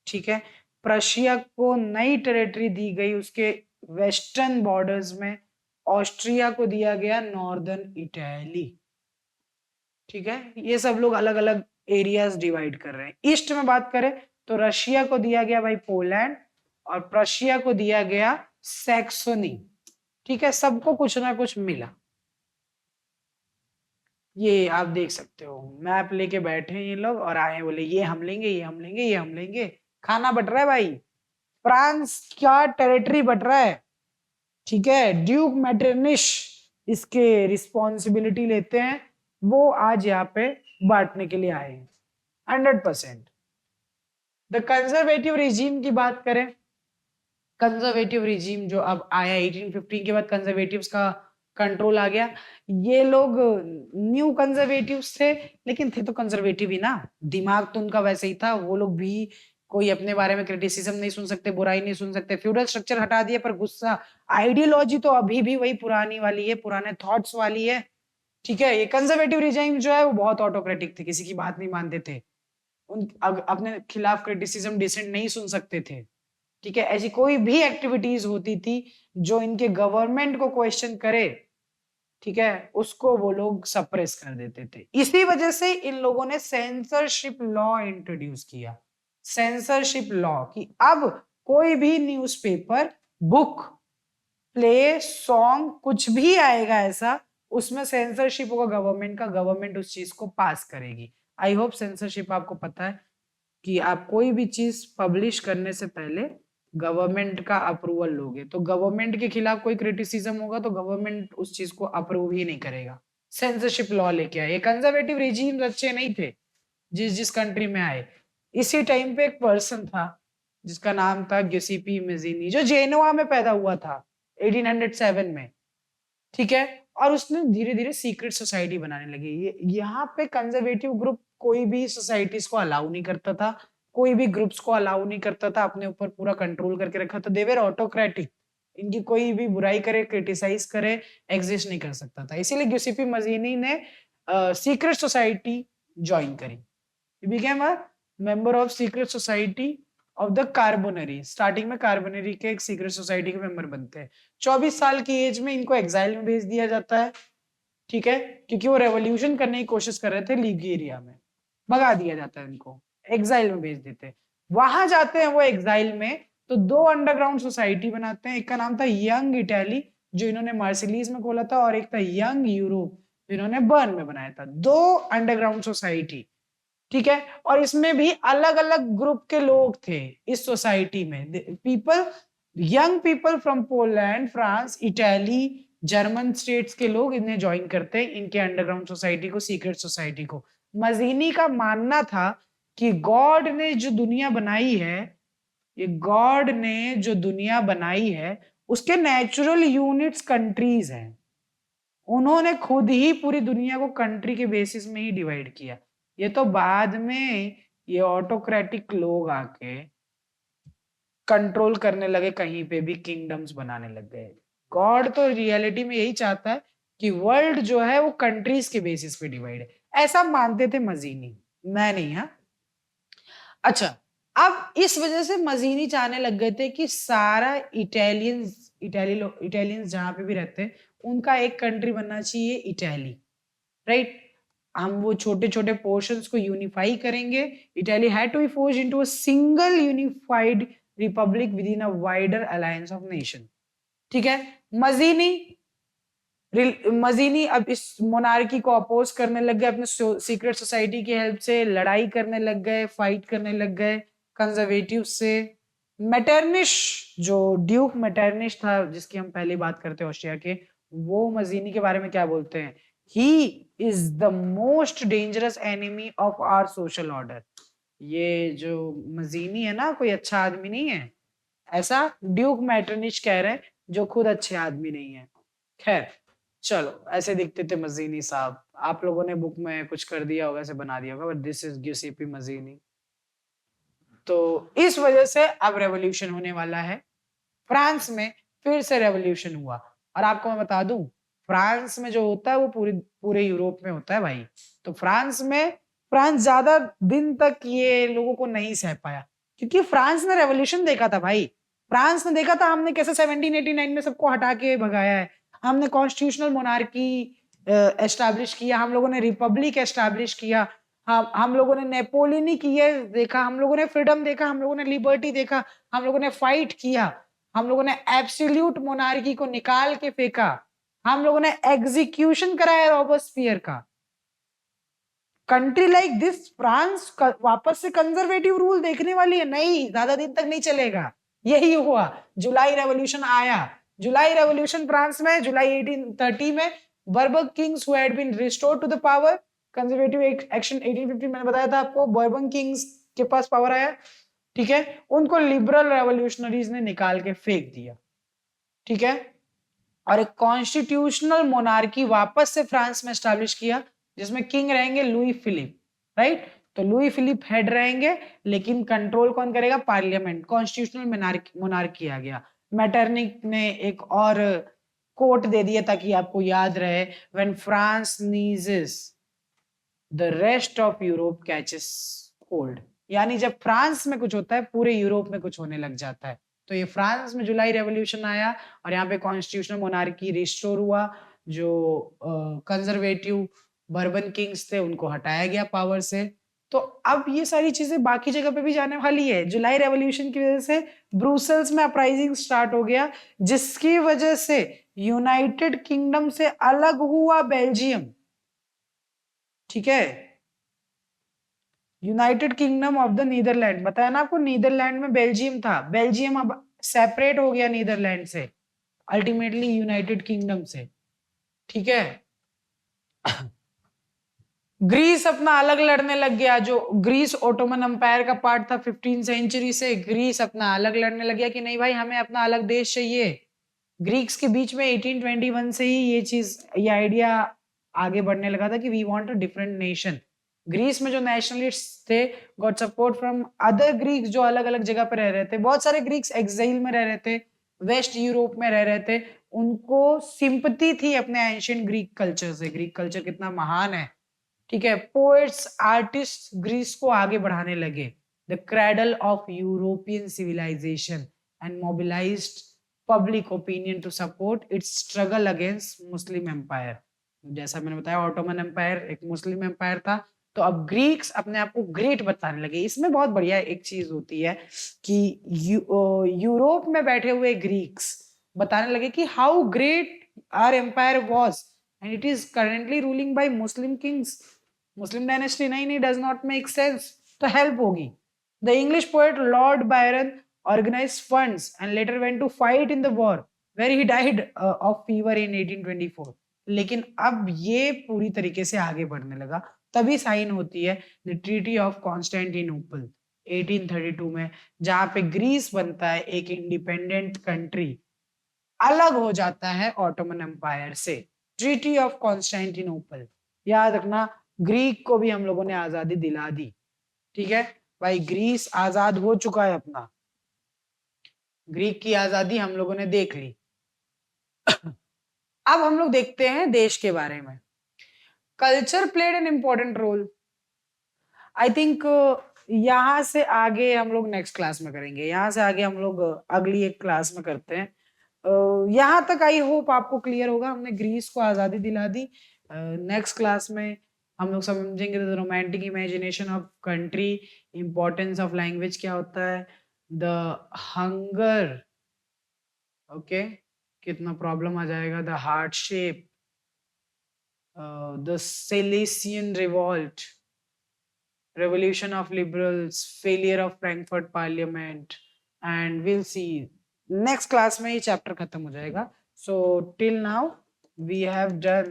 ठीक है। प्रशिया को नई टेरिटरी दी गई उसके वेस्टर्न बॉर्डर्स में। ऑस्ट्रिया को दिया गया नॉर्दर्न इटली, ठीक है। ये सब लोग अलग अलग एरियाज डिवाइड कर रहे हैं। ईस्ट में बात करें तो रशिया को दिया गया भाई पोलैंड, और प्रशिया को दिया गया सैक्सोनी, ठीक है। सबको कुछ ना कुछ मिला। ये आप देख सकते हो, मैप लेके बैठे हैं ये लोग और आए बोले ये हम लेंगे, ये हम लेंगे, ये हम लेंगे। खाना बट रहा है भाई, फ्रांस का टेरिटरी बट रहा है, ठीक है। ड्यूक मेटरनिश इसके रिस्पॉन्सिबिलिटी लेते हैं, वो आज यहाँ पे बांटने के लिए आए हैं 100%। द कंजर्वेटिव रिजीम की बात करें, कंजर्वेटिव रिजीम जो अब आया 1815 के बाद, कंजर्वेटिव्स का कंट्रोल आ गया। ये लोग न्यू कंजर्वेटिव्स थे, लेकिन थे तो कंजर्वेटिव ही ना, दिमाग तो उनका वैसे ही था। वो लोग भी कोई अपने बारे में क्रिटिसिज्म नहीं सुन सकते, बुराई नहीं सुन सकते। फ्यूडल स्ट्रक्चर हटा दिया, पर गुस्सा, आइडियोलॉजी तो अभी भी वही पुरानी वाली है, पुराने थॉट्स वाली है, ठीक है। ये कंजर्वेटिव रिजीम जो है वो बहुत ऑटोक्रेटिक थे, किसी की बात नहीं मानते थे, अपने खिलाफ क्रिटिसिज्म डिसेंट नहीं सुन सकते थे, ठीक है। ऐसी कोई भी एक्टिविटीज होती थी जो इनके गवर्नमेंट को क्वेश्चन करे, ठीक है, उसको वो लोग सप्रेस कर देते थे। इसी वजह से इन लोगों ने सेंसरशिप लॉ इंट्रोड्यूस किया। सेंसरशिप लॉ कि अब कोई भी न्यूज़पेपर, बुक, प्ले, सॉन्ग, कुछ भी आएगा ऐसा, उसमें सेंसरशिप होगा गवर्नमेंट का, गवर्नमेंट उस चीज को पास करेगी। आई होप सेंसरशिप आपको पता है कि आप कोई भी चीज पब्लिश करने से पहले गवर्नमेंट का अप्रूवल लोगे, तो गवर्नमेंट के खिलाफ कोई क्रिटिसिज्म होगा तो गवर्नमेंट उस चीज को अप्रूव ही नहीं करेगा। सेंसरशिप लॉ लेके आए। कंजर्वेटिव रिजीम्स अच्छे नहीं थे जिस जिस कंट्री में आए। इसी टाइम पे एक पर्सन था जिसका नाम था ग्यूसेपी मैज़ीनी, जो जेनोआ में पैदा हुआ था 1807 में, ठीक है। और उसने धीरे धीरे सीक्रेट सोसाइटी बनाने लगी। ये यहाँ पे कंजर्वेटिव ग्रुप कोई भी सोसाइटीज को अलाउ नहीं करता था, कोई भी ग्रुप्स को अलाउ नहीं करता था, अपने ऊपर पूरा कंट्रोल करके रखा था। दे वर ऑटोक्रेटिक, इनकी कोई भी बुराई करे, क्रिटिसाइज करे, एग्जिस्ट नहीं कर सकता था। इसीलिए ग्यूसेपी मैज़ीनी ने सीक्रेट सोसाइटी ज्वाइन करी। He became a member of secret society of the Carbonari. Starting में कार्बोनरी के एक सीक्रेट सोसाइटी के मेंबर बनते हैं। 24 साल की एज में इनको एग्जाइल में भेज दिया जाता है, ठीक है, क्योंकि वो रेवोल्यूशन करने की कोशिश कर रहे थे लिगुरिया में। भगा दिया जाता है इनको, एग्जाइल में भेज देते हैं। वहां जाते हैं वो एग्जाइल में, तो दो अंडरग्राउंड सोसाइटी बनाते हैं। एक का नाम था यंग इटली, जो इन्होंने मार्सिलीज में खोला था, और एक था यंग यूरोप, जो इन्होंने बर्न में बनाया था। दो अंडरग्राउंड सोसाइटी, ठीक है। और इसमें भी अलग अलग ग्रुप के लोग थे इस सोसाइटी में। People, young people from Poland, France, Italy, German states के लोग इन्हें ज्वाइन करते हैं, इनके अंडरग्राउंड सोसाइटी को, सीक्रेट सोसाइटी को। मज़ीनी का मानना था कि गॉड ने जो दुनिया बनाई है, ये गॉड ने जो दुनिया बनाई है उसके नेचुरल यूनिट्स कंट्रीज हैं, उन्होंने खुद ही पूरी दुनिया को कंट्री के बेसिस में ही डिवाइड किया। ये तो बाद में ये ऑटोक्रेटिक लोग आके कंट्रोल करने लगे, कहीं पे भी किंगडम्स बनाने लग गए। गॉड तो रियलिटी में यही चाहता है कि वर्ल्ड जो है वो कंट्रीज के बेसिस पे डिवाइड है, ऐसा मानते थे मजीनी, मैं नहीं। हाँ, अच्छा, अब इस वजह से मजीनी चाहने लग गए थे कि सारा इटालियंस जहां पे भी रहते हैं उनका एक कंट्री बनना चाहिए, इटली, राइट। हम वो छोटे छोटे पोर्शंस को यूनिफाई करेंगे। Italy had to be forced into a single unified republic within a wider alliance of nation. ठीक है, मजीनी मजीनी अब इस मोनार्की को अपोज करने लग गए, अपने सीक्रेट सोसाइटी की हेल्प से लड़ाई करने लग गए, फाइट करने लग गए कंजर्वेटिव से। मेटरनिश, जो ड्यूक मेटरनिश था जिसकी हम पहले बात करते हैं ऑस्ट्रिया के, वो मजीनी के बारे में क्या बोलते हैं, he is the most dangerous enemy of our social order. ये जो मजीनी है ना, कोई अच्छा आदमी नहीं है, ऐसा ड्यूक मेटरनिश कह रहे हैं, जो खुद अच्छे आदमी नहीं है। खैर चलो, ऐसे दिखते थे मजीनी साहब। आप लोगों ने बुक में कुछ कर दिया होगा, ऐसे बना दिया होगा, बट दिस इज गिउसेपी मजीनी। तो इस वजह से अब रेवोल्यूशन होने वाला है फ्रांस में, फिर से रेवोल्यूशन हुआ। और आपको मैं बता दूं, फ्रांस में जो होता है वो पूरे यूरोप में होता है भाई। तो फ्रांस ज्यादा दिन तक ये लोगों को नहीं सह पाया, क्योंकि फ्रांस ने रेवोल्यूशन देखा था भाई। फ्रांस ने देखा था हमने कैसे 1789 में सबको हटा के भगाया है, हमने कॉन्स्टिट्यूशनल मोनार्की एस्टैब्लिश किया, हम लोगों ने रिपब्लिक एस्टैब्लिश किया, हम लोगों ने नेपोलियनिक ईयर देखा, हम लोगों ने फ्रीडम देखा, हम लोगों ने लिबर्टी देखा, हम लोगों ने फाइट किया, हम लोगों ने एब्सोल्यूट मोनार्की को निकाल के फेंका, हम लोगों ने एग्जीक्यूशन कराया रॉबर्सपियर का। कंट्री लाइक दिस फ्रांस वापस से कंजर्वेटिव रूल देखने वाली है, नहीं ज्यादा दिन तक नहीं चलेगा। यही हुआ, जुलाई रेवोल्यूशन आया। जुलाई रेवोल्यूशन फ्रांस में जुलाई 1830 में Bourbon kings who had been restored to the power, conservative action 1850, मैंने बताया था आपको, बर्बन किंग्स के पास पावर आया, ठीक है, उनको लिबरल रेवोल्यूशनरीज ने निकाल के फेंक दिया, ठीक है, और एक कॉन्स्टिट्यूशनल मोनार्की वापस से फ्रांस में एस्टैब्लिश किया, जिसमें किंग रहेंगे लुई फिलिप, राइट। तो लुई फिलिप हेड रहेंगे, लेकिन कंट्रोल कौन करेगा, पार्लियामेंट। कॉन्स्टिट्यूशनल मोनार्की आ गया। मैटरनिक ने एक और कोट दे दिया ताकि आपको याद रहे, when France नीजेस the rest of Europe catches cold, यानी जब फ्रांस में कुछ होता है पूरे यूरोप में कुछ होने लग जाता है। तो ये फ्रांस में जुलाई रेवोल्यूशन आया और यहाँ पे कॉन्स्टिट्यूशनल मोनार्की रिस्टोर हुआ। जो कंजर्वेटिव बर्बन किंग्स थे उनको हटाया गया पावर से। तो अब ये सारी चीजें बाकी जगह पे भी जाने वाली है। जुलाई रेवोल्यूशन की वजह से ब्रुसेल्स में अपराइजिंग स्टार्ट हो गया, जिसकी वजह से यूनाइटेड किंगडम से अलग हुआ बेल्जियम, ठीक है, United Kingdom of the Netherland. बताया ना आपको, नीदरलैंड में बेल्जियम था, बेल्जियम अब सेपरेट हो गया नीदरलैंड से, अल्टीमेटली यूनाइटेड किंगडम से, ठीक है। ग्रीस अपना अलग लड़ने लग गया, जो ग्रीस ओटोमन एम्पायर का पार्ट था 15 सेंचुरी से, ग्रीस अपना अलग लड़ने लग गया कि नहीं भाई हमें अपना अलग देश चाहिए। ग्रीक्स के बीच में 1821 से ही ये आइडिया आगे बढ़ने लगा था कि we want a different nation. Greece में जो नेशनलिस्ट थे got support from other Greeks जो अलग अलग जगह पर रह रहे थे। बहुत सारे ग्रीक्स एक्साइल में रह रहे थे, वेस्ट यूरोप में रह रहे थे, उनको सिंपथी थी अपने एंशियंट ग्रीक कल्चर से, ग्रीक कल्चर कितना महान है, ठीक है। पोएट्स आर्टिस्ट ग्रीस को आगे बढ़ाने लगे, the cradle of European civilization, and mobilized public opinion to support its struggle against Muslim empire. जैसा मैंने बताया ऑटोमन एम्पायर एक मुस्लिम एम्पायर था, तो अब ग्रीक्स अपने आप को ग्रेट बताने लगे। इसमें बहुत बढ़िया एक चीज होती है कि यूरोप में बैठे हुए ग्रीक्स बताने लगे कि how great our empire was, and it is currently ruling by Muslim kings. Muslim dynasty नहीं डज नॉट मेक सेंस, तो हेल्प होगी। The English poet Lord Byron organized funds and later went to fight in the war where he died of fever in 1824। लेकिन अब ये पूरी तरीके से आगे बढ़ने लगा, तभी साइन होती है द ट्रीटी ऑफ कॉन्स्टेंटिनोपल 1832 में, जहां पे ग्रीस बनता है एक इंडिपेंडेंट कंट्री, अलग हो जाता है ऑटोमन एम्पायर से। Treaty of Constantinople. याद रखना, ग्रीक को भी हम लोगों ने आजादी दिला दी। ठीक है भाई, ग्रीस आजाद हो चुका है अपना, ग्रीक की आजादी हम लोगों ने देख ली। अब हम लोग देखते हैं देश के बारे में। Culture played an important role. I think यहाँ से आगे हम लोग नेक्स्ट क्लास में करेंगे, यहाँ से आगे हम लोग अगली एक क्लास में करते हैं। यहाँ तक आई होप आपको क्लियर होगा, हमने ग्रीस को आजादी दिला दी। नेक्स्ट क्लास में हम लोग समझेंगे romantic imagination of country, importance of language क्या होता है, द हंगर, ओके, कितना प्रॉब्लम आ जाएगा, the hardship, the Silesian revolt, revolution of liberals, failure of Frankfurt Parliament, and we'll see next class में ये chapter खत्म हो जाएगा. So till now we have done